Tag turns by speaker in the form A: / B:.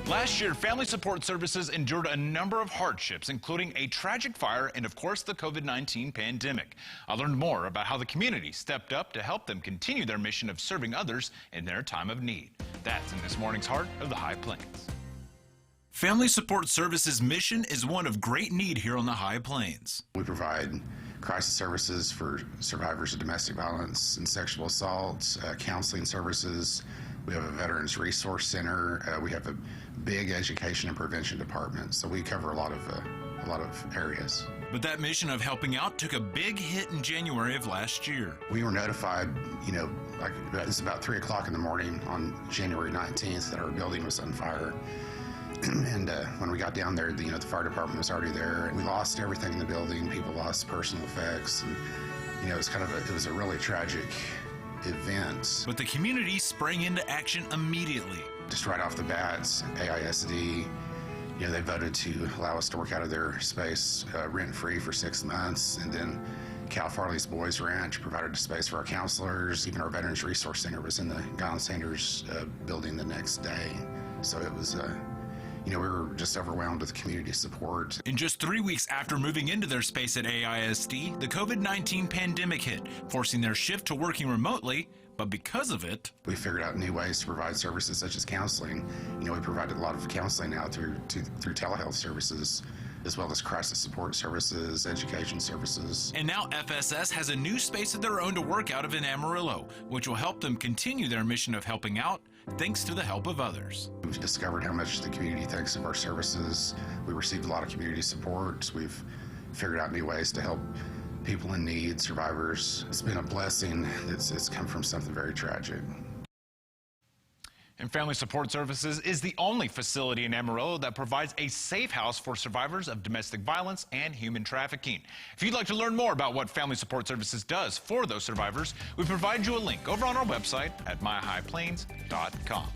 A: Last year, Family Support Services endured a number of hardships, including a tragic fire and, of course, the COVID-19 pandemic. I learned more about how the community stepped up to help them continue their mission of serving others in their time of need. That's in this morning's Heart of the High Plains. Family Support Services' mission is one of great need here on the High Plains.
B: We provide crisis services for survivors of domestic violence and sexual assault, counseling services. We have a Veterans Resource Center. We have a big education and prevention department, so we cover a lot of areas.
A: But that mission of helping out took a big hit in January of last year.
B: We were notified, like it was about 3 o'clock in the morning on January 19th that our building was on fire. And when we got down there, the fire department was already there. We lost everything in the building. People lost personal effects, and it was a really tragic event.
A: But the community sprang into action immediately.
B: Just right off the bat, AISD, they voted to allow us to work out of their space rent-free for 6 months, and then Cal Farley's Boys Ranch provided a space for our counselors. Even our Veterans Resource Center was in the Guy Sanders building the next day. So it was we were just overwhelmed with community support.
A: In just 3 weeks after moving into their space at AISD, the COVID-19 pandemic hit, forcing their shift to working remotely. But because of it,
B: we figured out new ways to provide services such as counseling. We provided a lot of counseling now through telehealth services, as well as crisis support services, education services.
A: And now FSS has a new space of their own to work out of in Amarillo, which will help them continue their mission of helping out, thanks to the help of others.
B: We've discovered how much the community thinks of our services. We received a lot of community support. We've figured out new ways to help people in need, survivors. It's been a blessing. It's come from something very tragic.
A: And Family Support Services is the only facility in Amarillo that provides a safe house for survivors of domestic violence and human trafficking. If you'd like to learn more about what Family Support Services does for those survivors, we provide you a link over on our website at myhighplains.com.